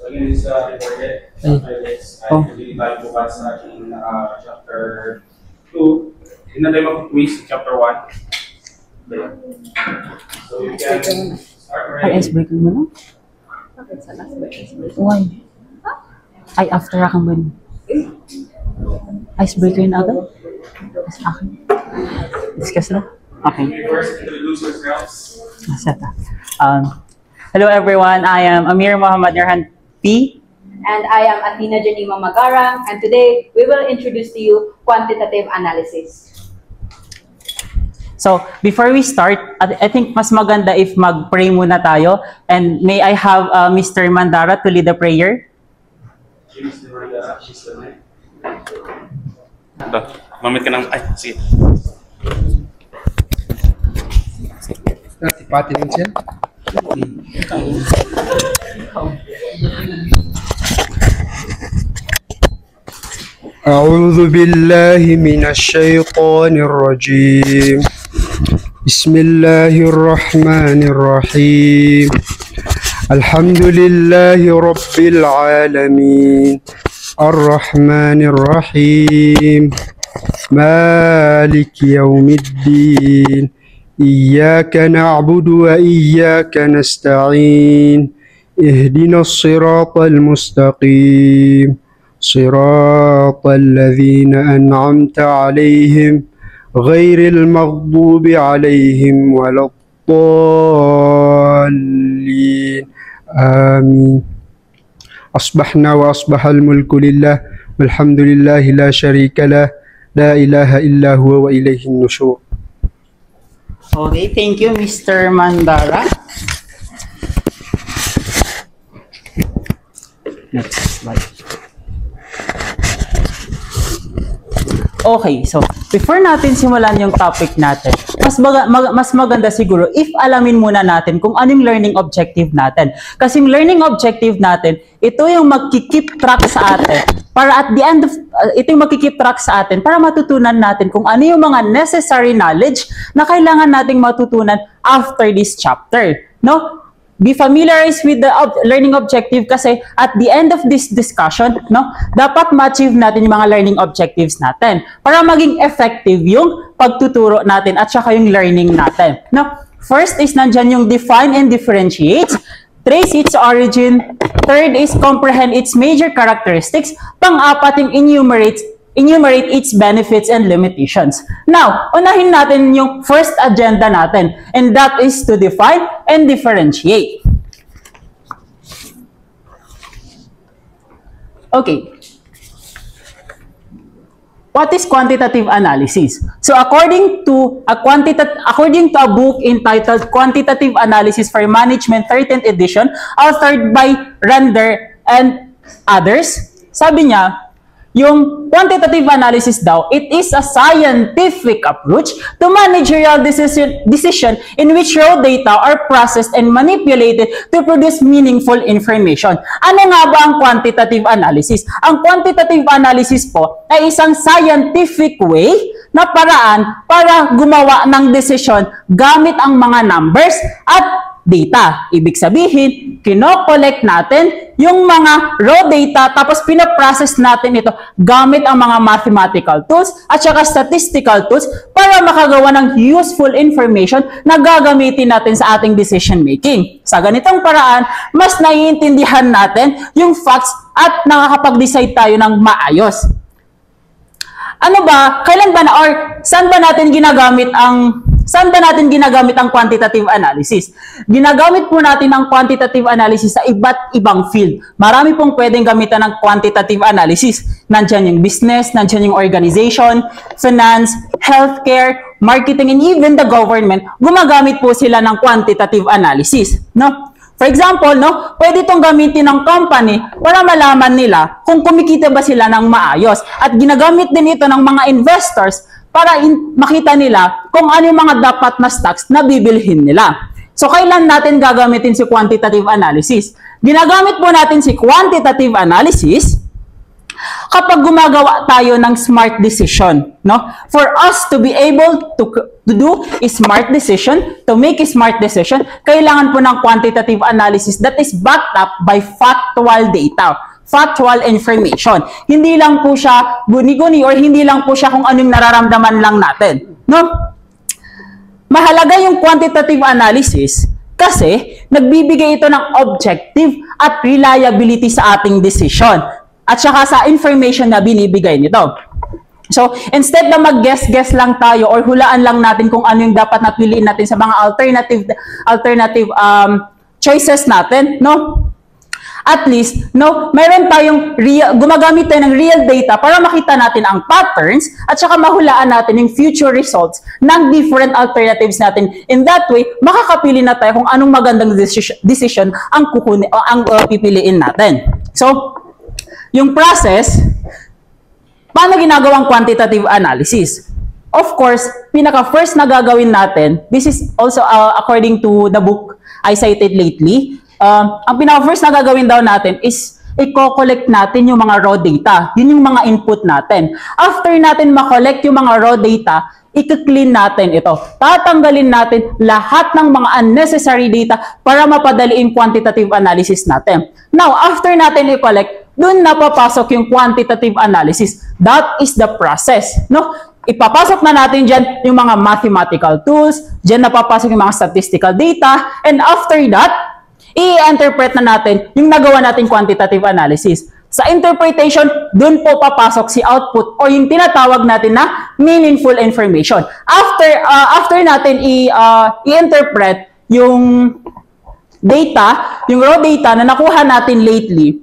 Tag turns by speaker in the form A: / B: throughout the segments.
A: again, it's recorded. After this, I believe tayo bukas sa ating chapter 2. Hindi na tayo mag-quiz chapter 1. So you can start
B: Ay,
A: already.
B: icebreaker mo na? Why? Ay, after akong ba niya? Icebreaker na agad? Mas akin. Discuss na? Okay.
A: You first introduce yourselves.
B: Masata. Hello everyone, I am Amir Muhammad Nurhan P.
C: And I am Athena Janima Magarang, and today we will introduce to you quantitative analysis.
B: So, before we start, I think mas maganda if mag-pray muna tayo. And may I have Mr. Mandara to lead the prayer?
A: She's the man. Ito, mamit ka ng... Ay, sige.
D: Pati din siya. أعوذ بالله من الشيطان الرجيم بسم الله الرحمن الرحيم الحمد لله رب العالمين الرحمن الرحيم مالك يوم الدين إياك نعبد وإياك نستعين اهدنا الصراط المستقيم صراط الذين أنعمت عليهم غير المغضوب عليهم ولا الضالين آمين أصبحنا وأصبح الملك لله والحمد لله لا شريك له لا إله إلا هو وإليه النشور.
B: Okay, thank you Mr. Mandara. Next slide. Okay, so before natin simulan yung topic natin, mas maganda siguro if alamin muna natin kung anong learning objective natin. Kasi yung learning objective natin, ito yung magki-keep track sa atin para at the end of ito yung magki-keep track sa atin para matutunan natin kung ano yung mga necessary knowledge na kailangan nating matutunan after this chapter, no? Be familiarized with the learning objective kasi at the end of this discussion, no, dapat ma-achieve natin yung mga learning objectives natin para maging effective yung pagtuturo natin at saka yung learning natin. No? First is nandyan yung define and differentiate, trace its origin, third is comprehend its major characteristics, pang-apat yung enumerate its benefits and limitations. Now, unahin natin yung first agenda natin, and that is to define and differentiate. Okay. What is quantitative analysis? So, according to a book entitled Quantitative Analysis for Management 13th edition, authored by Render and others, sabi niya, yung quantitative analysis daw, it is a scientific approach to managerial decision in which raw data are processed and manipulated to produce meaningful information. Ano nga ba ang quantitative analysis? Ang quantitative analysis po ay isang scientific way na paraan para gumawa ng desisyon gamit ang mga numbers at data. Ibig sabihin, kino-collect natin yung mga raw data tapos pinaprocess natin ito gamit ang mga mathematical tools at saka statistical tools para makagawa ng useful information na gagamitin natin sa ating decision making. Sa ganitong paraan, mas naiintindihan natin yung facts at nakakapag-decide tayo ng maayos. Ano ba, kailan ba or saan ba natin ginagamit ang quantitative analysis? Ginagamit po natin ang quantitative analysis sa iba't ibang field. Marami pong pwedeng gamitan ng quantitative analysis. Nandyan yung business, nandyan yung organization, finance, healthcare, marketing, and even the government. Gumagamit po sila ng quantitative analysis, no? For example, no, pwede itong gamitin ng company para malaman nila kung kumikita ba sila ng maayos. At ginagamit din ito ng mga investors para makita nila kung ano yung mga dapat na stocks na bibilhin nila. So, kailan natin gagamitin si quantitative analysis? Ginagamit po natin si quantitative analysis kapag gumagawa tayo ng smart decision, no? For us to be able to do a smart decision, to make a smart decision, kailangan po ng quantitative analysis that is backed up by factual data, factual information. Hindi lang po siya guni-guni or hindi lang po siya kung anong nararamdaman lang natin, no? Mahalaga yung quantitative analysis kasi nagbibigay ito ng objective at reliability sa ating decision at saka sa information na binibigay nito. So, instead na mag-guess-guess lang tayo or hulaan lang natin kung ano yung dapat napiliin natin sa mga alternative choices natin, no? At least, no, meron tayong gumagamit tayo ng real data para makita natin ang patterns at saka mahulaan natin yung future results ng different alternatives natin. In that way, makakapili na tayo kung anong magandang decision ang pipiliin natin. So, yung process, paano ginagawang quantitative analysis? Of course, pinaka-first na gagawin natin, this is also according to the book I cited lately, ang pinaka-first na gagawin daw natin is i-collect natin yung mga raw data. Yun yung mga input natin. After natin ma-collect yung mga raw data, i-clean natin ito. Tatanggalin natin lahat ng mga unnecessary data para mapadali yung quantitative analysis natin. Now, after natin i-collect, dun napapasok yung quantitative analysis. That is the process, no? Ipapasok na natin dyan yung mga mathematical tools, dyan napapasok yung mga statistical data, and after that, i-interpret na natin yung nagawa nating quantitative analysis. Sa interpretation, dun po papasok si output o yung tinatawag natin na meaningful information. After natin i-interpret yung data, yung raw data na nakuha natin lately,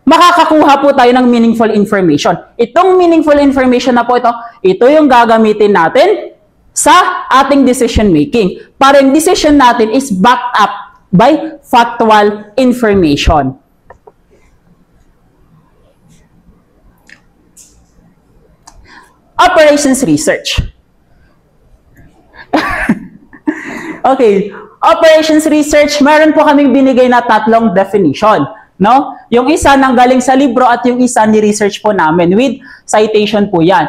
B: makakakuha po tayo ng meaningful information. Itong meaningful information na po ito yung gagamitin natin sa ating decision making. Para yung decision natin is backed up by factual information. Operations research. Okay, operations research, meron po kaming binigay na tatlong definition, no? Yung isa nanggaling sa libro at yung isa ni-research po namin with citation po yan.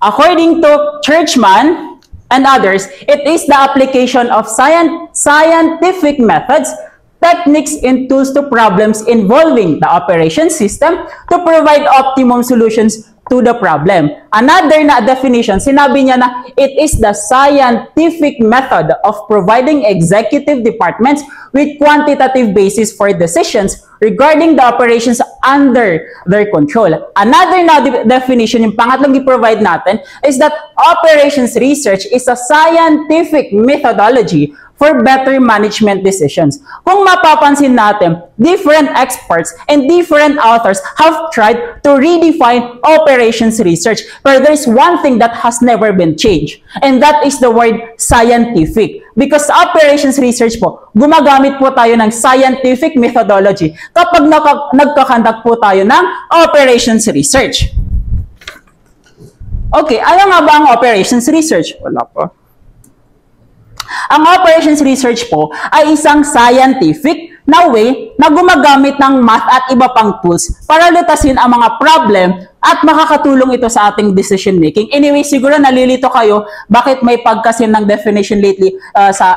B: According to Churchman and others, it is the application of scientific methods, techniques, and tools to problems involving the operation system to provide optimum solutions to the problem. Another na definition, sinabi niya na it is the scientific method of providing executive departments with quantitative basis for decisions regarding the operations under their control. Another na definition, yung pangatlong i-provide natin, is that operations research is a scientific methodology for better management decisions. Kung mapapansin natin, different experts and different authors have tried to redefine operations research, but there's one thing that has never been changed, and that is the word scientific. Because operations research po, gumagamit po tayo ng scientific methodology kapag nagkakandak po tayo ng operations research. Okay, ano nga ba ang operations research? Wala pa. Ang operations research po ay isang scientific na way na gumagamit ng math at iba pang tools para lutasin ang mga problem at makakatulong ito sa ating decision making. Anyway, siguro nalilito kayo bakit may pagkasin ng definition lately sa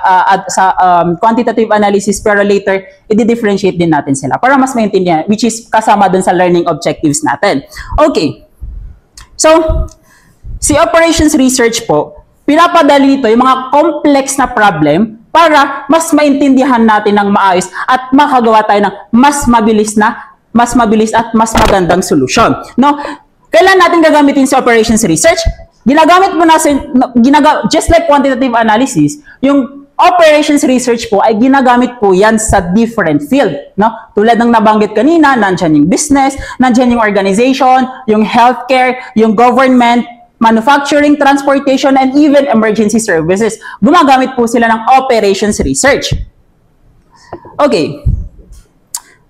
B: quantitative analysis, pero later i-differentiate din natin sila para mas maintindihan, which is kasama dun sa learning objectives natin. Okay. So, si operations research po, pinapadali ito yung mga complex na problem para mas maintindihan natin ng maayos at makagawa tayo ng mas mabilis at mas magandang solusyon. No? Kailan natin gagamitin sa operations research? Ginagamit mo natin, just like quantitative analysis, yung operations research po ay ginagamit po yan sa different field. No? Tulad ng nabanggit kanina, nandyan yung business, nandyan yung organization, yung healthcare, yung government, manufacturing, transportation, and even emergency services. Gumagamit po sila ng operations research. Okay.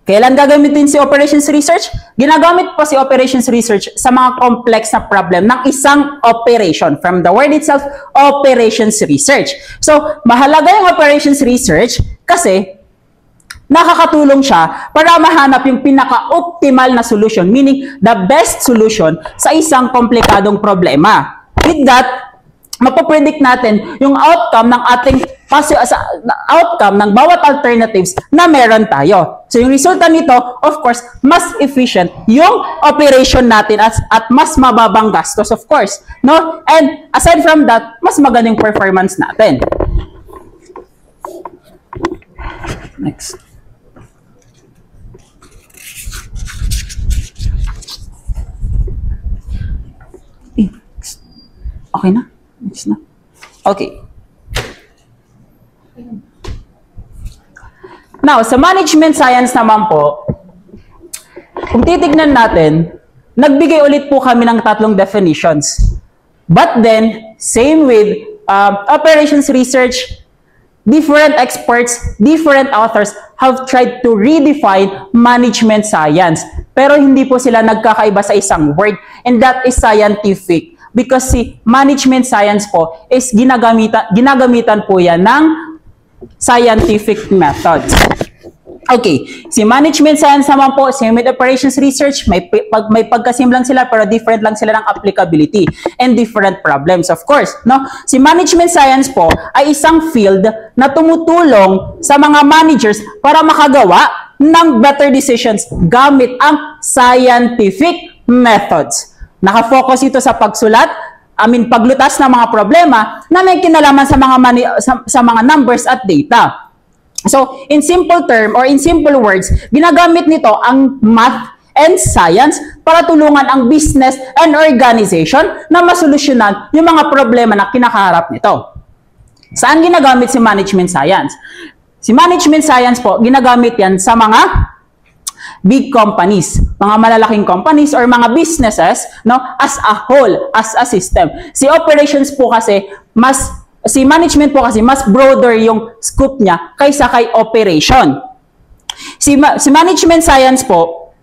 B: Kailan gagamitin si operations research? Ginagamit po si operations research sa mga complex na problem ng isang operation. From the word itself, operations research. So, mahalaga yung operations research kasi nakakatulong siya para mahanap yung pinaka-optimal na solution, meaning the best solution sa isang komplikadong problema. With that, mapapredict natin yung outcome ng ating outcome ng bawat alternatives na meron tayo. So yung resulta nito, of course, mas efficient yung operation natin at mas mababang gastos, of course, no? And aside from that, mas magandang performance natin. Next. Okay na? Next na. Okay. Now, sa management science naman po, kung titignan natin, nagbigay ulit po kami ng 3 definitions. But then, same with operations research, different experts, different authors have tried to redefine management science. Pero hindi po sila nagkakaiba sa isang word, and that is scientific. Because si management science po is ginagamitan po yan ng scientific methods. Okay, si management science naman po, same with operations research, may pagkasim lang sila pero different lang sila ng applicability and different problems, of course, no? Si management science po ay isang field na tumutulong sa mga managers para makagawa ng better decisions gamit ang scientific methods. Nakafocus ito sa pagsulat, paglutas ng mga problema na may kinalaman sa mga numbers at data. So, in simple term or in simple words, ginagamit nito ang math and science para tulungan ang business and organization na masolusyonan yung mga problema na kinakaharap nito. Saan ginagamit si management science? Si management science po, ginagamit yan sa mga big companies, mga malalaking companies or mga businesses, no, as a whole, as a system. Si management po kasi mas broader yung scope niya kaysa kay operation. Si management science po,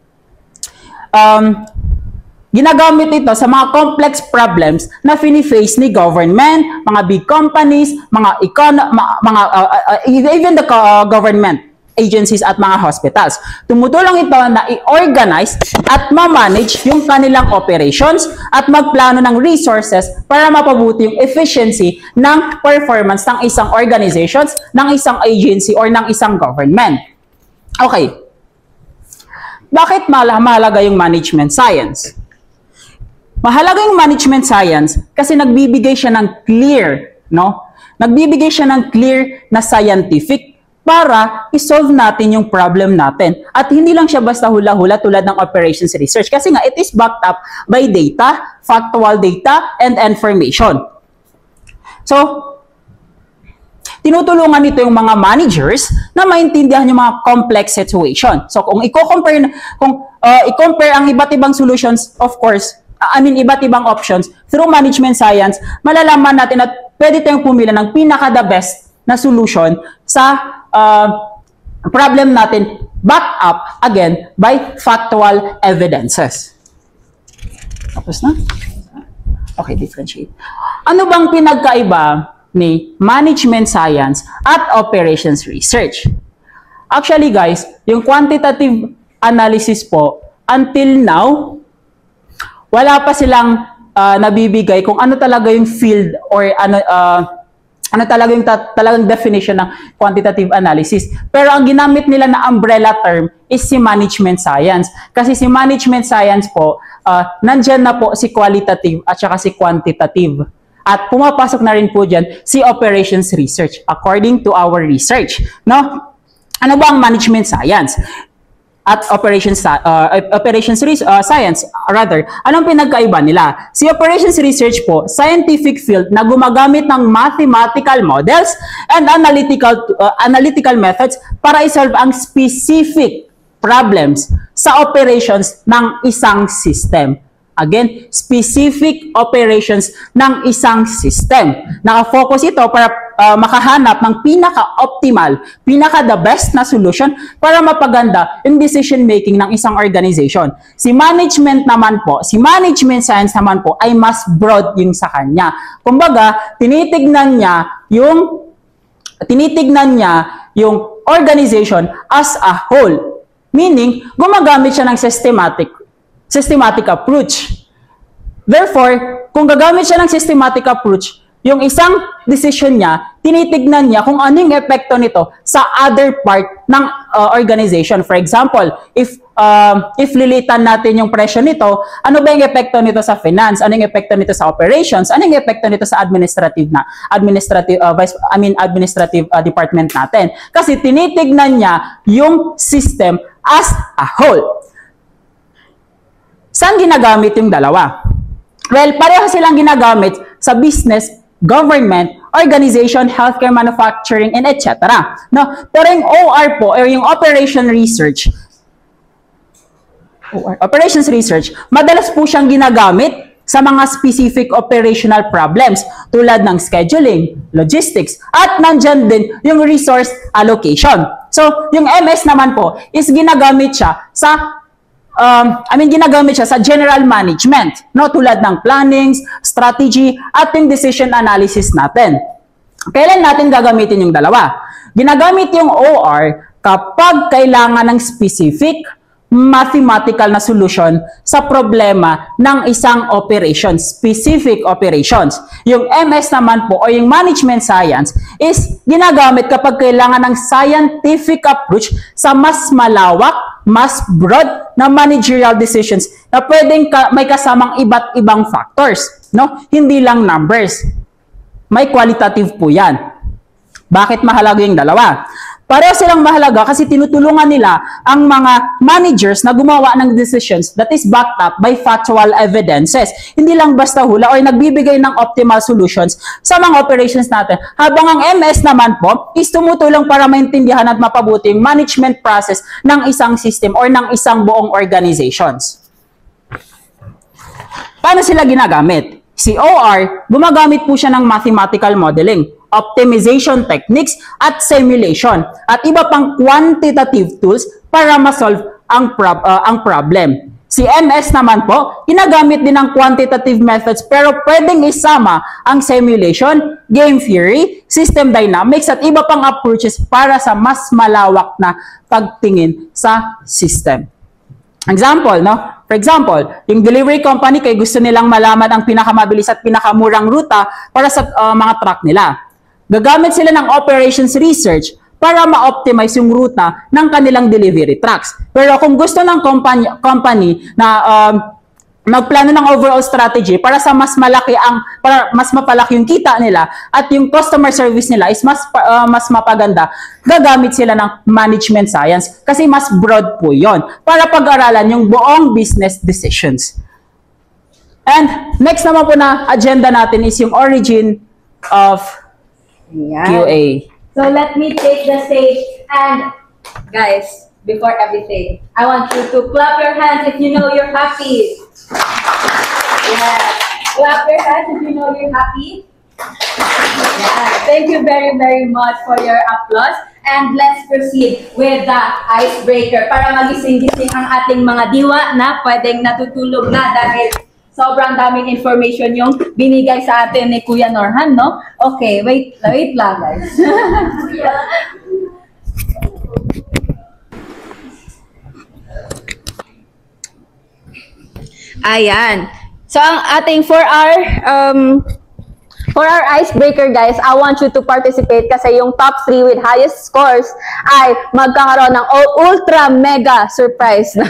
B: ginagamit ito sa mga complex problems na fini-face ni government, mga big companies, even the government agencies at mga hospitals. Tumutulong ito na i-organize at ma-manage yung kanilang operations at magplano ng resources para mapabuti yung efficiency ng performance ng isang organizations, ng isang agency, or ng isang government. Okay. Bakit mahalaga yung management science? Mahalaga yung management science kasi nagbibigay siya ng clear, no? Nagbibigay siya ng clear na scientific para isolve natin yung problem natin. At hindi lang siya basta hula-hula tulad ng operations research. Kasi nga, it is backed up by data, factual data, and information. So, tinutulungan nito yung mga managers na maintindihan yung mga complex situation. So, kung i-compare ang iba't ibang solutions, of course, iba't ibang options, through management science, malalaman natin at pwede tayong pumila ng pinaka-the best na solution sa problem natin, backed up again by factual evidences. Tapos na? Okay, differentiate. Ano bang pinagkaiba ni management science at operations research? Actually guys, yung quantitative analysis po, until now, wala pa silang nabibigay kung ano talaga yung field or ano talaga yung talagang definition ng quantitative analysis. Pero ang ginamit nila na umbrella term is si management science. Kasi si management science po, nandyan na po si qualitative at saka si quantitative. At pumapasok na rin po dyan si operations research according to our research. No? Ano ba ang management science? At operations science, anong pinagkaiba nila? Si operations research po, scientific field na gumagamit ng mathematical models and analytical methods para isolve ang specific problems sa operations ng isang system. Again, specific operations ng isang system. Nakafocus ito para makahanap ng pinaka-optimal, pinaka-the best na solution para mapaganda yung decision making ng isang organization. Si management science naman po ay mas broad yung sa kanya. Kumbaga, tinitignan niya yung organization as a whole. Meaning, gumagamit siya ng systematic approach. Therefore, kung gagamit siya ng systematic approach, yung isang decision niya, tinitignan niya kung anong epekto nito sa other part ng organization. For example, if lilitan natin yung presyo nito, ano ba yung epekto nito sa finance? Ano yung epekto nito sa operations? Ano yung epekto nito sa administrative department natin? Kasi tinitignan niya yung system as a whole. Saan ginagamit yung dalawa? Well, pareho silang ginagamit sa business, government, organization, healthcare, manufacturing, and etc. No? Pero yung OR po, or yung operations research, madalas po siyang ginagamit sa mga specific operational problems tulad ng scheduling, logistics, at nandyan din yung resource allocation. So, yung MS naman po is ginagamit siya sa general management, no? Tulad ng plannings, strategy, at yung decision analysis natin. Kailan natin gagamitin yung dalawa? Ginagamit yung OR kapag kailangan ng specific mathematical na solution sa problema ng isang operation, specific operations. Yung MS naman po, o yung management science, is ginagamit kapag kailangan ng scientific approach sa mas malawak, mas broad na managerial decisions na pwedeng may kasamang iba't ibang factors, no? Hindi lang numbers. May qualitative po yan. Bakit mahalaga yung dalawa? Pareho silang mahalaga kasi tinutulungan nila ang mga managers na gumawa ng decisions that is backed up by factual evidences. Hindi lang basta hula or nagbibigay ng optimal solutions sa mga operations natin. Habang ang MS naman po is tumutulong para maintindihan at mapabuti yung management process ng isang system or ng isang buong organizations. Paano sila ginagamit? Si OR, gumagamit po siya ng mathematical modeling, optimization techniques, at simulation, at iba pang quantitative tools para ma-solve ang problem. Si MS naman po, ginagamit din ng quantitative methods pero pwedeng isama ang simulation, game theory, system dynamics, at iba pang approaches para sa mas malawak na pagtingin sa system. Example, no? For example, yung delivery company kay gusto nilang malaman ang pinakamabilis at pinakamurang ruta para sa mga truck nila. Gagamit sila ng operations research para ma-optimize yung ruta ng kanilang delivery trucks. Pero kung gusto ng company na magplano ng overall strategy para sa mas mapalaki yung kita nila at yung customer service nila is mas mapaganda, gagamit sila ng management science kasi mas broad po yon para pag-aralan yung buong business decisions. And next naman po na agenda natin is yung origin of QA.
C: So let me take the stage, and guys, before everything, I want you to clap your hands if you know you're happy. Yeah. Clap your hands if you know you're happy. Yeah. Thank you very, very much for your applause. And let's proceed with the icebreaker para magising-gising ang ating mga diwa na pwedeng natutulog na dahil sobrang daming information yung binigay sa atin ni Kuya Norhan, no? Okay, wait lang, guys. Ayan. So, ang ating for our icebreaker, guys, I want you to participate kasi yung top 3 with highest scores ay magkakaroon ng ultra mega surprise na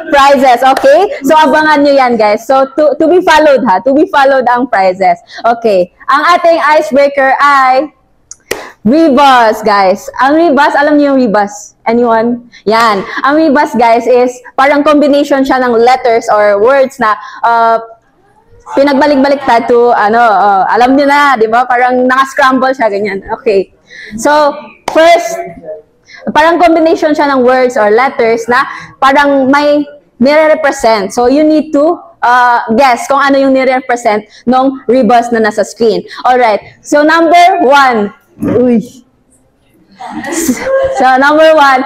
C: prizes, okay? So, abangan nyo yan, guys. So, to be followed, ha? To be followed ang prizes. Okay. Ang ating icebreaker ay Rebus, guys. Ang Rebus, alam niyo yung Rebus? Anyone? Yan. Ang Rebus, guys, is parang combination siya ng letters or words na pinagbalik-baliktad to, alam niyo na, di ba? Parang naka-scramble siya, ganyan. Okay. So, first, parang combination siya ng words or letters na parang may nire-represent. So, you need to guess kung ano yung nire-represent ng Rebus na nasa screen. Alright. So, number 1. Uy. So, number 1,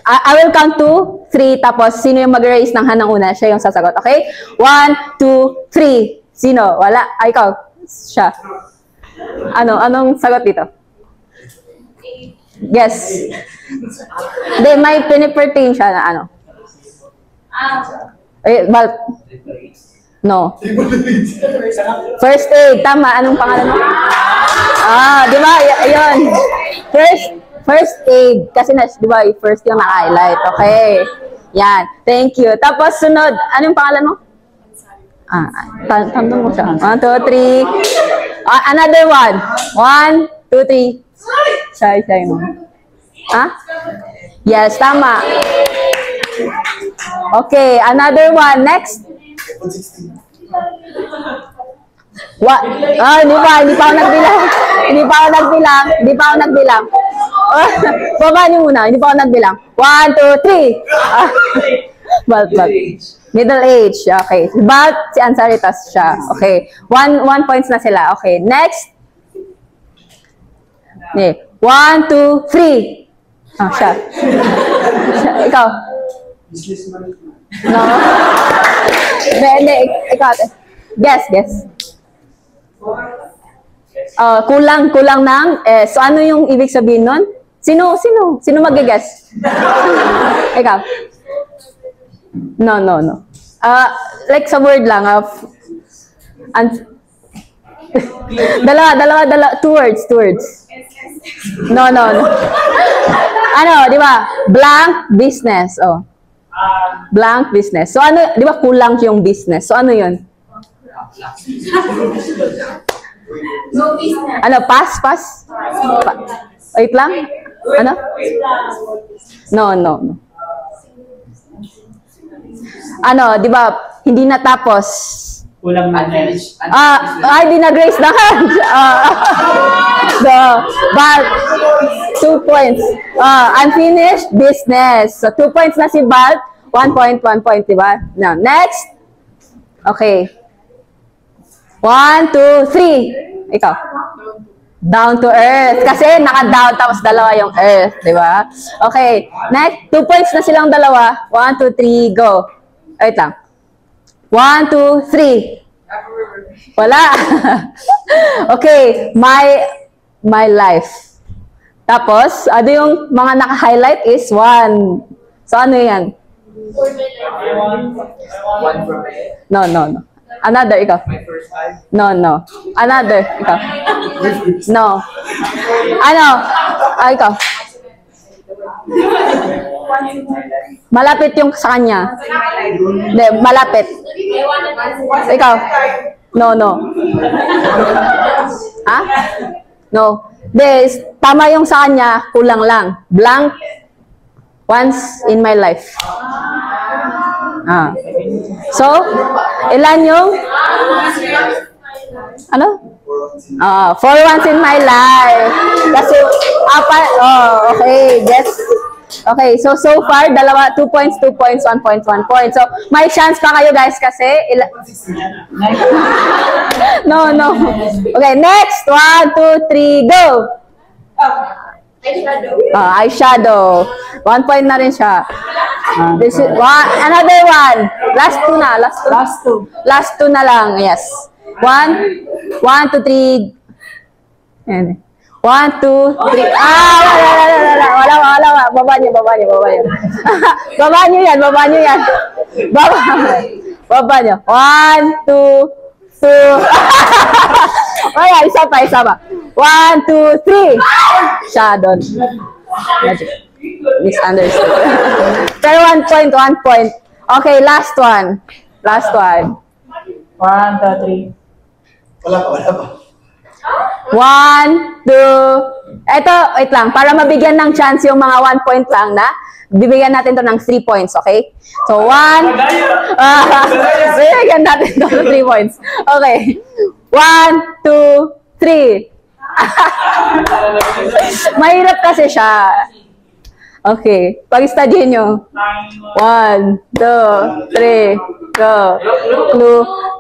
C: I will count to 3, tapos sino yung mag-raise ng hand ng una, siya yung sasagot, okay? 1, 2, 3. Sino? Wala? Ikaw. Siya. Anong sagot dito? Guess. Hindi, may pinipertain siya na ano. But, no. First aid, tama. Anong pangalan mo? Di ba? Ayun. First aid. Kasi di ba, first yung naka-highlight. Okay. Yan. Thank you. Tapos sunod, anong pangalan mo? Tandang mo siya. 1, 2, 3. Another one. 1, 2, 3. Shy mo. Yes, tama. Okay, another one. Next. What? Hindi pa ako nagbilang. Baba niyo muna. Hindi pa ako nagbilang. 1, 2, 3. Balt. Middle age. Okay. Balt, si Ansaritas siya. Okay. 1 points na sila. Okay. Next. 1, 2, 3. Siya. Ikaw.
D: Business management.
C: No. Hindi. Ikaw. Guess. Kulang ng so ano yung ibig sabihin nun? Sino mag-guess? Ikaw. No. Like sa word lang of dalawa, 2 words. No. Ano, di ba? Blank business. Blank business. So ano, di ba kulang yung business? So ano yun?
E: No business.
C: Ano, pass? Wait lang. Ano? No. Ano, di ba, hindi natapos.
B: Kulang na knowledge.
C: Hindi na grace na. So, but 2 points. Unfinished business. So, 2 points na si Balt. 1 point, di ba? Now, next. Okay. 1, 2, 3. Ikaw. Down to earth. Kasi naka-down tapos dalawa yung earth. Di ba? Okay. Next. 2 points na silang dalawa. 1, 2, 3, go. Wait lang. 1, 2, 3. Wala. Okay. My life. Tapos, ano yung mga naka-highlight is 1. So, ano yan? No. Another, ikaw. No. Another, ikaw. No. Ano? Ikaw. Malapit yung sa kanya. Hindi, malapit. Ikaw. No. No. Hindi, tama yung sa kanya, kulang lang. Blank. Once in my life. So, ilan yung? Ano? 4 once in my life. Kasi, okay. Guess. Okay, so far, 2 points, 1 point. So, may chance pa kayo guys kasi, No. Okay, next. 1, 2, 3, go! Eyeshadow. 1 point na rin siya. This is another one. Last two na lang. Yes. 1, 2, 3. 1, 2, 3. Wala. Baba niyo. Baba niyo yan. Baba niyo. 1, 2, 2. Isa pa. 1, 2, 3. Shadow. Misunderstood. Pero 1 point. Okay, last one.
B: 1, 2, 3.
D: Wala pa.
C: 1, 2. Eto, wait lang. Para mabigyan ng chance yung mga 1 point lang na, bibigyan natin to ng 3 points, okay? So, 1. Bibigyan natin to ng 3 points. Okay. 1, 2, 3. Mahirap kasi siya. Okay. Pag-study nyo. 1, 2, 3, go.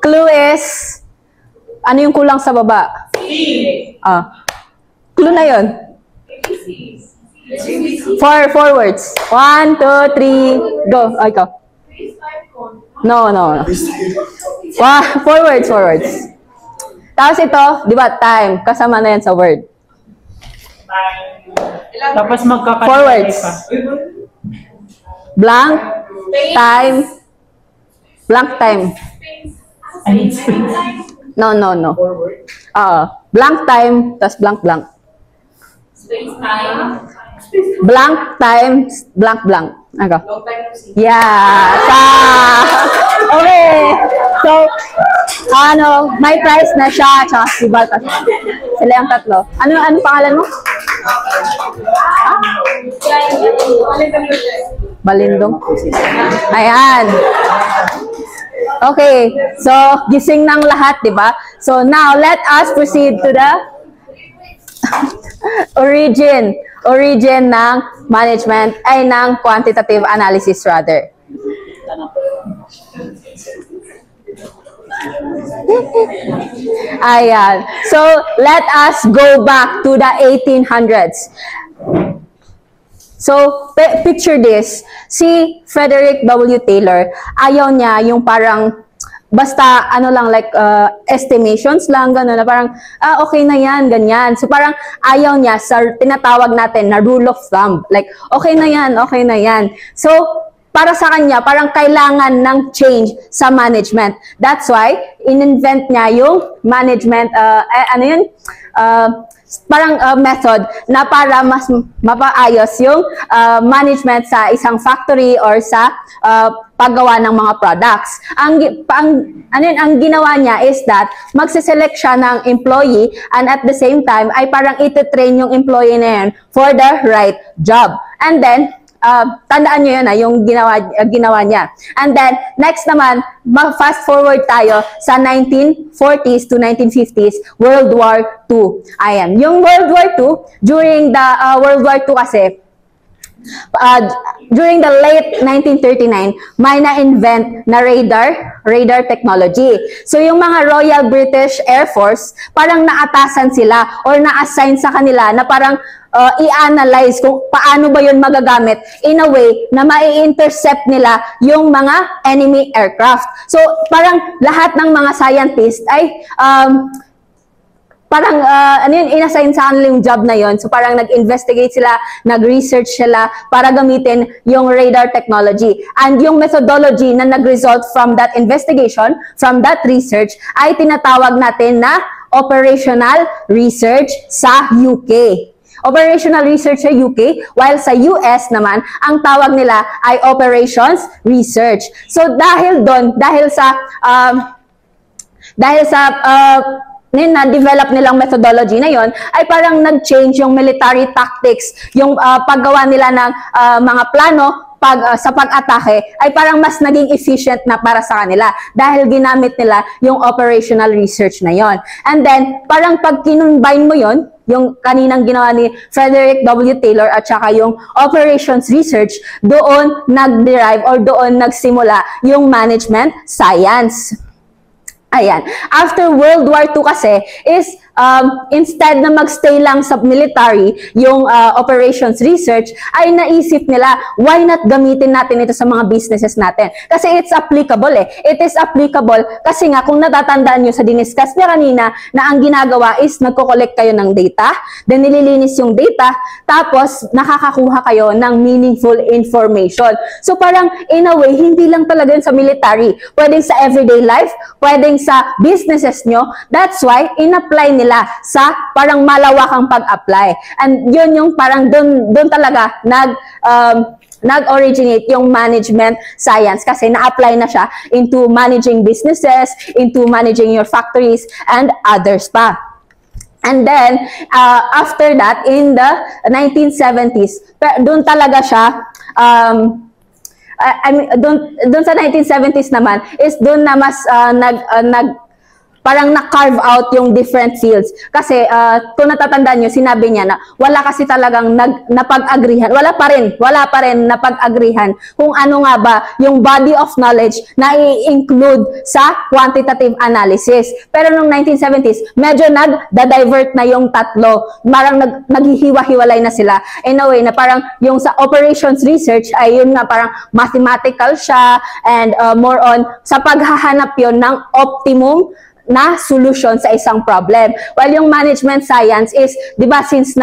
C: Clue is, ano yung kulang sa baba? Clue na yun. 4 words. 1, 2, 3, go. Ikaw. No. 4 words. Tapos ito, di ba, time. Kasama na yan sa word.
B: Tapos magkakalimutan
F: Forwards.
B: pa.
F: Blank time. Blank time.
B: I need space.
F: No. Blank time, tas blank blank.
E: Space time.
F: Blank time, blank blank. Ano?
E: Long time no see.
F: Yeah. Okay. So, may prize na siya, tsaka si Baltas. Sila yung tatlo. Ano pangalan mo? Balindong. Ayan. Okay. So, gising ng lahat, di ba? So, now, let us proceed to the origin ng management, ay ng quantitative analysis rather. Ayan. So, let us go back to the 1800s. So, picture this. Si Frederick W. Taylor, ayaw niya yung parang, basta estimations lang, gano'n, na parang, okay na yan, ganyan. So, parang ayaw niya sa tinatawag natin na rule of thumb. Like, okay na yan, okay na yan. So, para sa kanya, parang kailangan ng change sa management. That's why, in-invent niya yung management, method na para mas mapaayos yung management sa isang factory or sa paggawa ng mga products. Ang ginawa niya is that magsiselect siya ng employee and at the same time ay parang ititrain yung employee na yun for the right job. And then, tandaan nyo yun yung ginawa niya. And then, next naman, fast forward tayo sa 1940s to 1950s, World War II. Ayan. Yung World War II, during the World War II kasi, during the late 1939, may na-invent na radar technology. So, yung mga Royal British Air Force, parang naatasan sila or na-assign sa kanila na parang i-analyze kung paano ba yun magagamit in a way na mai-intercept nila yung mga enemy aircraft. So, parang lahat ng mga scientists ay inassign sa kanila yung job na yon. So, parang nag-investigate sila, nag-research sila para gamitin yung radar technology. And yung methodology na nag-result from that investigation, from that research, ay tinatawag natin na operational research sa UK. Operational research sa UK, while sa US naman, ang tawag nila ay operations research. So, dahil sa na-develop nilang methodology na yon, ay parang nag-change yung military tactics, yung paggawa nila ng mga plano sa pag-atake ay parang mas naging efficient na para sa kanila dahil ginamit nila yung operational research na yon. And then, parang pag kinunbine mo yon, yung kaninang ginawa ni Frederick W. Taylor at saka yung operations research, doon nag-derive or doon nagsimula yung management science. Ayan. After World War II kasi is instead na magstay lang sa military yung operations research, ay naisip nila, why not gamitin natin ito sa mga businesses natin? Kasi it's applicable eh. It is applicable kasi nga kung natatandaan nyo sa diniscuss niya kanina na ang ginagawa is nagko-collect kayo ng data, then nililinis yung data, tapos nakakakuha kayo ng meaningful information. So parang in a way, hindi lang talaga yun sa military. Pwedeng sa everyday life, pwedeng sa businesses nyo. That's why, in-apply nila sa parang malawakang pag-apply. And yun yung parang doon talaga nag-originate yung management science kasi na-apply na siya into managing businesses, into managing your factories, and others pa. And then, after that, in the 1970s, doon talaga siya, doon sa 1970s naman, is doon na mas parang na-carve out yung different fields. Kasi, kung natatandaan nyo, sinabi niya na wala kasi talagang napag-agrihan. Wala pa rin napag-agrihan kung ano nga ba yung body of knowledge na i-include sa quantitative analysis. Pero nung 1970s, medyo nag-divert na yung tatlo. Parang naghihiwa-hiwalay na sila. In a way na parang yung sa operations research ay yun nga parang mathematical siya and more on sa paghahanap yun ng optimum na solution sa isang problem. While yung management science is, di ba, since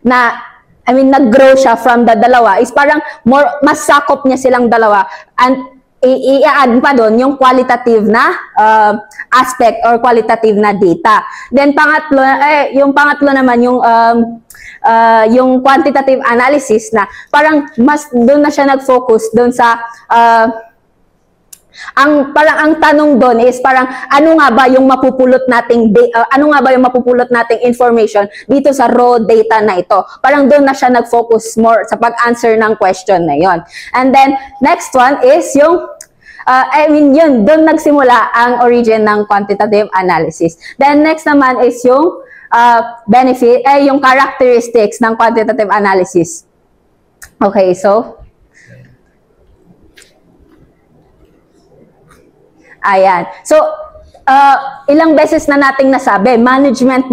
F: nag-grow siya from the dalawa is parang mas sakop niya silang dalawa, and i-add pa doon yung qualitative na aspect or qualitative na data. Then yung pangatlo naman yung quantitative analysis na parang mas doon na siya nag-focus doon sa ang tanong doon is parang ano nga ba yung mapupulot nating information dito sa raw data na ito. Parang doon na siya nag-focus more sa pag-answer ng question na yon. And then next one is yung doon nagsimula ang origin ng quantitative analysis. Then next naman is yung yung characteristics ng quantitative analysis. Okay, so ayan. So, ilang beses na nating nasabi, management.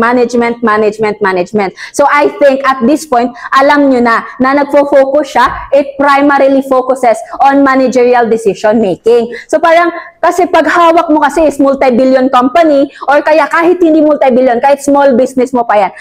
F: So, I think at this point, alam nyo na nagfo-focus siya, it primarily focuses on managerial decision making. So, parang, kasi pag hawak mo kasi is multi-billion company, or kaya kahit hindi multi-billion, kahit small business mo pa yan,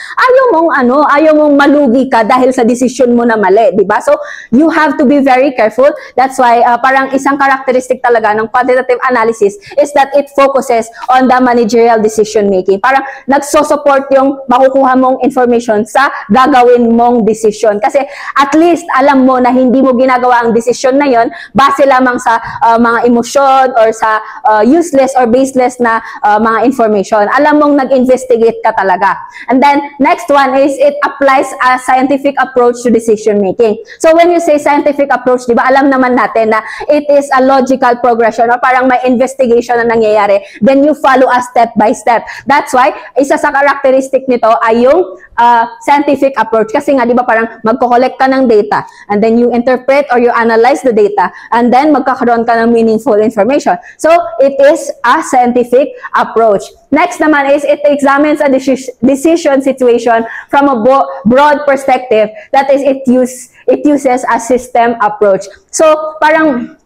F: ayaw mong malugi ka dahil sa decision mo na mali, di ba? So, you have to be very careful. That's why, parang isang characteristic talaga ng quantitative analysis is that it focuses on the managerial decision making. Parang nagso-support yung makukuha mong information sa gagawin mong decision. Kasi at least alam mo na hindi mo ginagawa ang decision na yon base lamang sa mga emosyon or sa useless or baseless na mga information. Alam mong nag-investigate ka talaga. And then next one is it applies a scientific approach to decision making. So when you say scientific approach, di ba alam naman natin na it is a logical progression or parang may investigation na nangyayari, then you follow a step by step. That's why, isa sa characteristic nito ay yung scientific approach. Kasi nga, di ba parang magko-collect ka ng data, and then you interpret or you analyze the data, and then magkakaroon ka ng meaningful information. So, it is a scientific approach. Next naman is it examines a decision situation from a broad perspective. That is, it uses a system approach. So, parang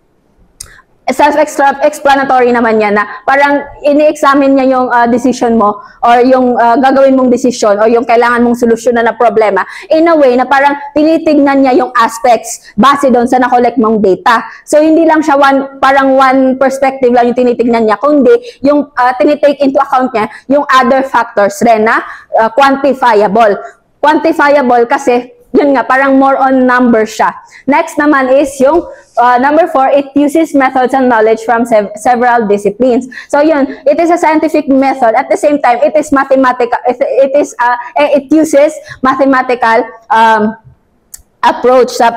F: self-explanatory naman yan na parang ini-examine niya yung decision mo or yung gagawin mong decision or yung kailangan mong solusyonan na problema in a way na parang tinitignan niya yung aspects base doon sa na-collect mong data. So, hindi lang siya one perspective lang yung tinitignan niya, kundi yung tinitake into account niya yung other factors rin na quantifiable. Quantifiable kasi yun nga, parang more on numbers siya. Next naman is yung number 4, it uses methods and knowledge from several disciplines. So yun, it is a scientific method. At the same time, it is mathematical. It uses mathematical approach sa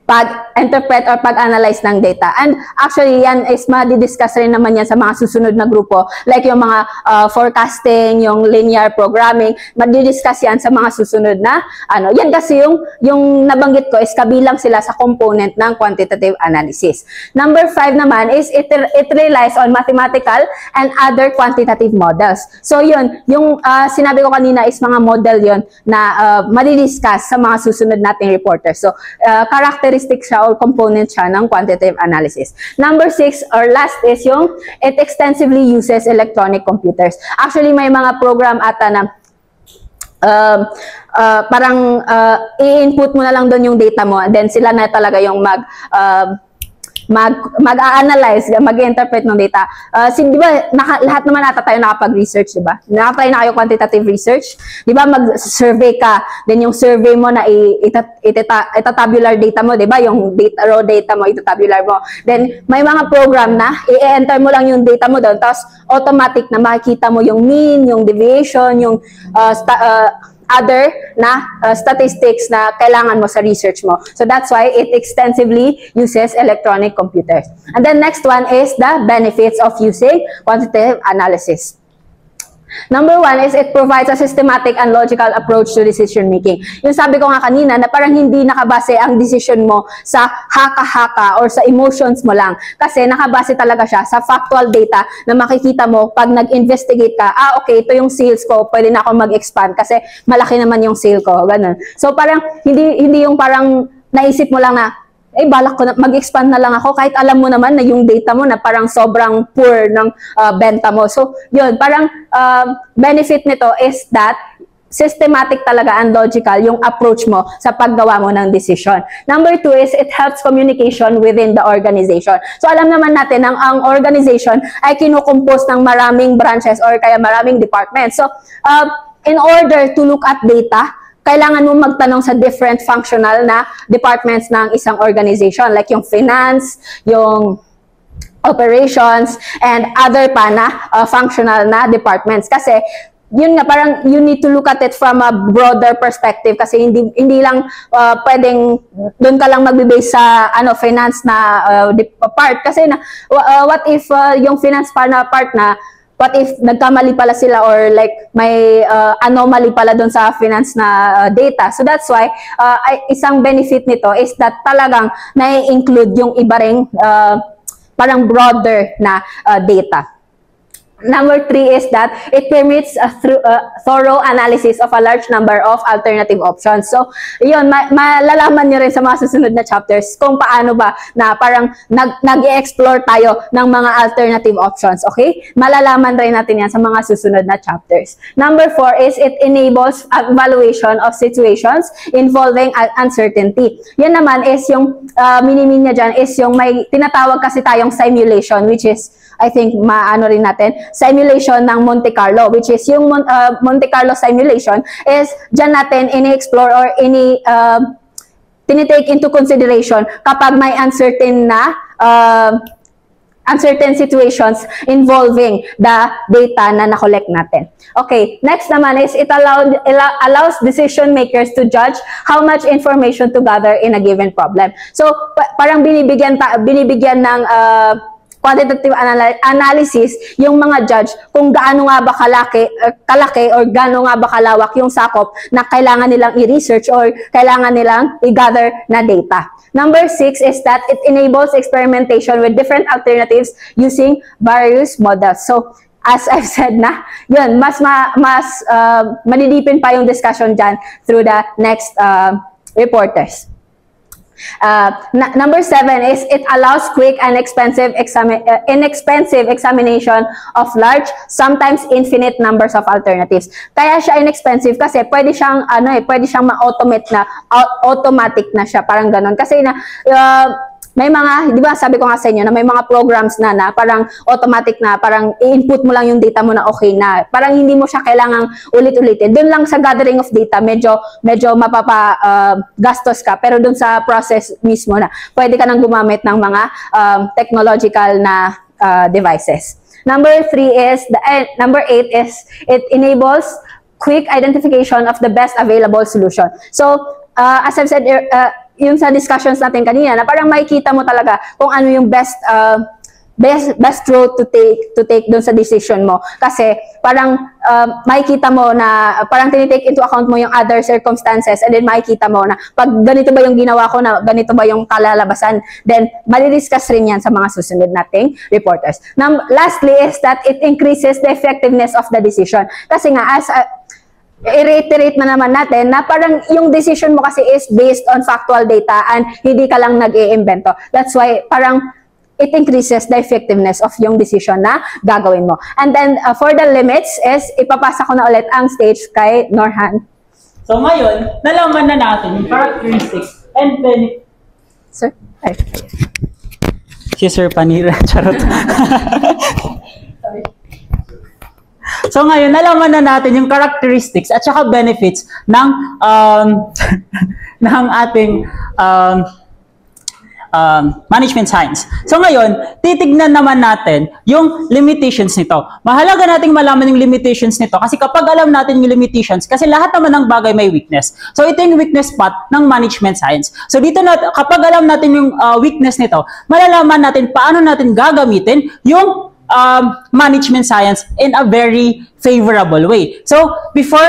F: pag-interpret or pag-analyze ng data. And actually, yan is madidiscuss rin naman yan sa mga susunod na grupo. Like yung mga forecasting, yung linear programming, madidiscuss yan sa mga susunod na Yan kasi yung nabanggit ko is kabilang sila sa component ng quantitative analysis. Number 5 naman is it relies on mathematical and other quantitative models. So yun, yung sinabi ko kanina is mga model yun na madidiscuss sa mga susunod nating reporters. So, characteristics siya or component siya ng quantitative analysis. Number 6 or last is yung it extensively uses electronic computers. Actually, may mga program ata na parang i-input mo na lang doon yung data mo, and then sila na talaga yung mag-analyze, mag-interpret ng data. Di ba, lahat naman ata tayo nakapag-research, di ba? Nakatry na kayo quantitative research. Di ba, mag-survey ka, then yung survey mo na itatabular data mo, di ba? Yung raw data mo, itatabular mo. Then, may mga program na, i-enter mo lang yung data mo doon, tapos automatic na makikita mo yung mean, yung deviation, yung other na statistics na kailangan mo sa research mo. So that's why it extensively uses electronic computers. And then next one is the benefits of using quantitative analysis. Number 1 is it provides a systematic and logical approach to decision making. Yung sabi ko nga kanina na parang hindi nakabase ang decision mo sa haka-haka or sa emotions mo lang. Kasi nakabase talaga siya sa factual data na makikita mo pag nag-investigate ka, okay, ito yung sales ko, pwede na ako mag-expand kasi malaki naman yung sale ko, ganun. So parang hindi yung parang naisip mo lang na balak ko na mag-expand na lang ako kahit alam mo naman na yung data mo na parang sobrang poor ng benta mo. So, yun, parang benefit nito is that systematic talaga and logical yung approach mo sa paggawa mo ng decision. Number 2 is it helps communication within the organization. So alam naman natin ang organization ay kinukompose ng maraming branches or kaya maraming departments. So in order to look at data, kailangan mo magtanong sa different functional na departments ng isang organization like yung finance, yung operations, and other pa na functional na departments. Kasi yun nga, parang you need to look at it from a broader perspective kasi hindi lang pwedeng doon ka lang magbe-base sa finance na part kasi what if yung finance part na what if nagkamali pala sila or like may anomaly pala doon sa finance na data. So that's why isang benefit nito is that talagang nai-include yung iba ring parang broader na data. Number 3 is that it permits a thorough analysis of a large number of alternative options. So, yun, malalaman nyo rin sa mga susunod na chapters kung paano ba na parang nag-explore tayo ng mga alternative options, okay? Malalaman rin natin yan sa mga susunod na chapters. Number 4 is it enables evaluation of situations involving uncertainty. Yan naman is yung mini-min niya dyan is yung may tinatawag kasi tayong simulation, which is I think maano rin natin, simulation ng Monte Carlo, which is yung Monte Carlo simulation is dyan natin ini-explore or tinitake into consideration kapag may uncertain situations involving the data na na-collect natin. Okay, next naman is it allows decision makers to judge how much information to gather in a given problem. So, parang binibigyan ng quantitative analysis yung mga judge kung gaano nga ba kalaki or gaano nga ba kalawak yung sakop na kailangan nilang i-research or kailangan nilang i-gather na data. Number 6 is that it enables experimentation with different alternatives using various models. So, as I've said na, yun, mas malilipin pa yung discussion dyan through the next reporters. Number 7 is it allows quick and inexpensive examination of large, sometimes infinite numbers of alternatives. Kaya siya inexpensive kasi pwede siyang ma-automate na, automatic na siya, parang ganon. Kasi may mga, di ba sabi ko nga sa inyo na may mga programs na parang automatic na, parang i-input mo lang yung data mo na okay na. Parang hindi mo siya kailangang ulit-ulitin. Doon lang sa gathering of data, medyo gastos ka. Pero doon sa process mismo na, pwede ka nang gumamit ng mga technological na devices. Number 8 is it enables quick identification of the best available solution. So, as I've said, yung sa discussions natin kanina, na parang makikita mo talaga kung ano yung best road to take doon sa decision mo. Kasi parang makikita mo na parang tinitake into account mo yung other circumstances and then makikita mo na pag ganito ba yung ginawa ko, na ganito ba yung kalalabasan, then malidiscuss rin yan sa mga susunod nating reporters. Lastly is that it increases the effectiveness of the decision. Kasi nga, as i-reiterate na naman natin na parang yung decision mo kasi is based on factual data and hindi ka lang nag-i-invento. That's why parang it increases the effectiveness of yung decision na gagawin mo. And then for the limits is ipapasa ko na ulit ang stage kay Norhan.
B: So ngayon, nalaman na natin yung characteristics and benefits.
F: Sir? Ay.
B: Si Sir Panira, charot. So ngayon, nalaman na natin yung characteristics at saka benefits ng ng ating management science. So ngayon, titignan naman natin yung limitations nito. Mahalaga nating malaman yung limitations nito kasi kapag alam natin yung limitations, kasi lahat naman ng bagay may weakness. So ito yung weakness part ng management science. So dito kapag alam natin yung weakness nito, malalaman natin paano natin gagamitin yung management science in a very favorable way. So, before,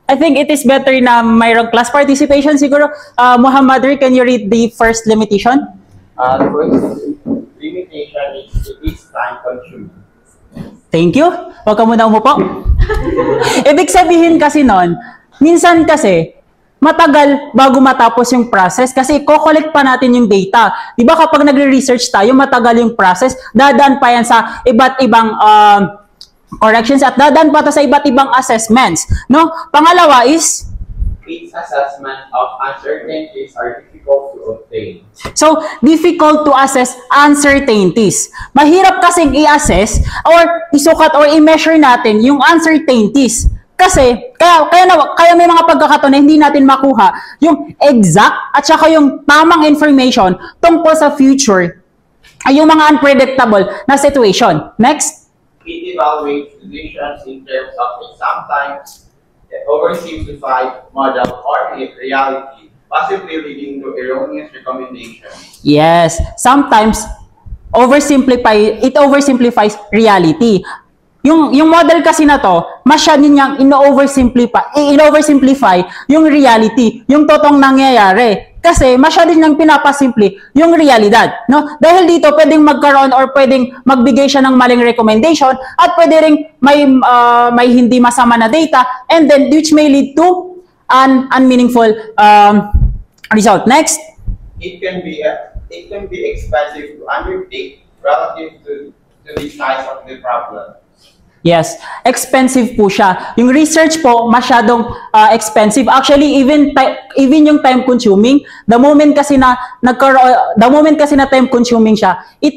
B: I think it is better na mayroong class participation siguro. Muhammad, can you read the first limitation?
A: The first limitation is it is time consuming.
B: Thank you. Huwag ka muna umupo. Ibig sabihin kasi nun, minsan kasi, matagal bago matapos yung process kasi i-collect pa natin yung data. Di ba kapag nagre-research tayo, matagal yung process, dadaan pa yan sa iba't ibang corrections at dadaan pa sa iba't ibang assessments. No? Pangalawa is,
A: Its assessment of uncertainties are difficult to obtain.
B: so, difficult to assess uncertainties. Mahirap kasing i-assess or isukat or i-measure natin yung uncertainties. Kasi, kaya may mga pagkakataon na hindi natin makuha yung exact at saka yung tamang information tungkol sa future ay yung mga unpredictable na situation. Next.
A: It evaluates decisions in terms of sometimes oversimplified model or reality, possibly leading to erroneous recommendations.
B: Yes, sometimes it oversimplifies reality. Yung model kasi na to, masyado niyang ino-oversimplify yung reality, yung totoong nangyayari. Kasi masyado niyang pinapasimple yung realidad, no? Dahil dito pwedeng magkaroon or pwedeng magbigay siya ng maling recommendation at pwede ring may hindi masama na data and then which may lead to an unmeaningful result. Next.
A: It can be expensive to undertake relative to the size of the problem.
B: Yes, expensive po siya. Yung research po masyadong expensive. Actually, even yung time consuming, the moment kasi na time consuming siya, it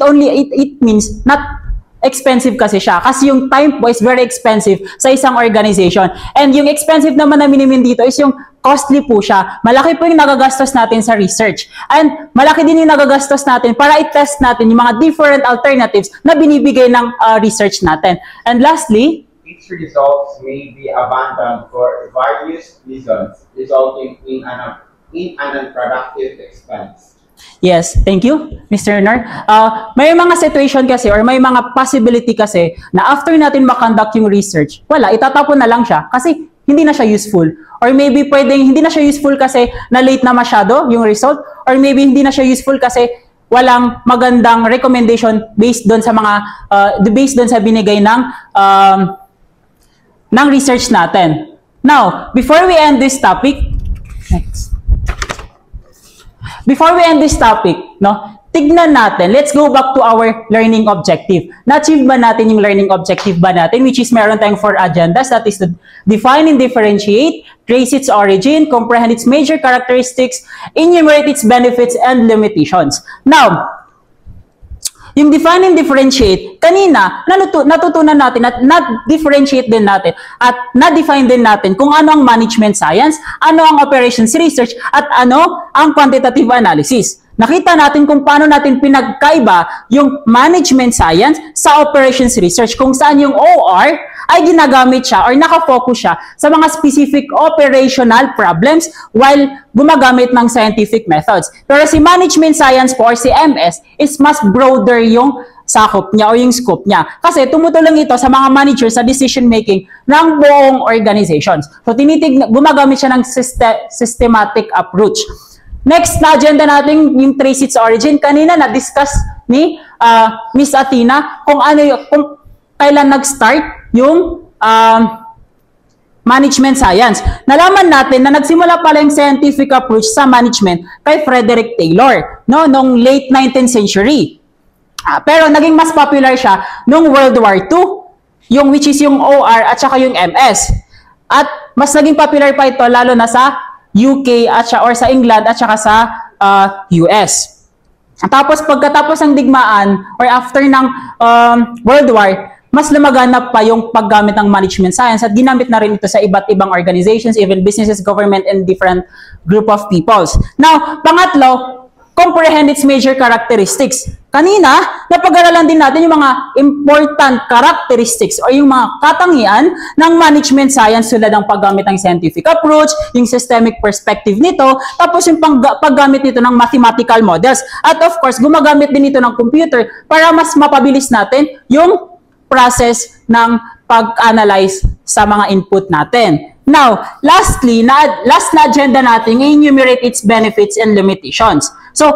B: means not expensive kasi siya. Kasi yung time po is very expensive sa isang organization. And yung expensive naman na minimin dito is yung costly po siya. Malaki po yung nagagastos natin sa research. And malaki din yung nagagastos natin para i-test natin yung mga different alternatives na binibigay ng research natin. And lastly,
A: Its results may be abandoned for various reasons, resulting in an unproductive expense.
B: yes, thank you, Mr. Nar. May mga situation kasi or may mga possibility kasi na after natin makonduct yung research, wala, itatapon na lang siya kasi hindi na siya useful. Or maybe pwedeng hindi na siya useful kasi na late na masyado yung result. Or maybe hindi na siya useful kasi walang magandang recommendation based doon sa binigay ng research natin. Now, before we end this topic, tignan natin, let's go back to our learning objective. Na-achieve ba natin yung learning objective ba natin, which is meron tayong 4 agendas, that is to define and differentiate, trace its origin, comprehend its major characteristics, enumerate its benefits and limitations. Now, yung define and differentiate, kanina, natutunan natin at na-differentiate din natin at na-define din natin kung ano ang management science, ano ang operations research, at ano ang quantitative analysis. Nakita natin kung paano natin pinagkaiba yung management science sa operations research, kung saan yung OR ay ginagamit siya or nakafocus siya sa mga specific operational problems while gumagamit ng scientific methods. Pero si management science po or si MS is mas broader yung sakop niya o yung scope niya. Kasi tumutulong ito sa mga managers sa decision making ng buong organizations. So gumagamit siya ng systematic approach. Next na agenda natin yung trace its origin. Kanina na-discuss ni Miss Athena kung kailan nag-start yung management science. Nalaman natin na nagsimula pala yung scientific approach sa management kay Frederick Taylor, no, noong late 19th century. Pero naging mas popular siya noong World War II, which is yung OR at saka yung MS. At mas naging popular pa ito lalo na sa UK or sa England at saka sa US. Tapos pagkatapos ng digmaan or after ng World War, mas lumaganap pa yung paggamit ng management science at ginamit na rin ito sa iba't ibang organizations, even businesses, government, and different group of peoples. Now, pangatlo, comprehend its major characteristics. Kanina, napag-aralan din natin yung mga important characteristics o yung mga katangian ng management science tulad ng paggamit ng scientific approach, yung systemic perspective nito, tapos yung paggamit nito ng mathematical models. At of course, gumagamit din ito ng computer para mas mapabilis natin yung process ng pag-analyze sa mga input natin. Now, lastly, last na agenda natin, enumerate its benefits and limitations. So,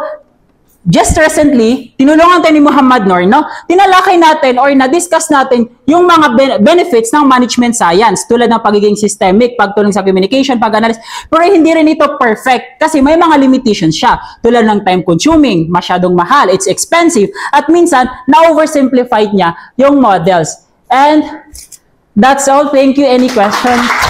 B: just recently, tinulungan tayo ni Muhammad Noor, no? Tinalakay natin or na-discuss natin yung mga benefits ng management science tulad ng pagiging systemic, pagtulong sa communication, pag-analyze. Pero hindi rin ito perfect kasi may mga limitations siya tulad ng time-consuming, masyadong mahal, it's expensive, at minsan, na-oversimplified niya yung models. And that's all. Thank you. Any questions?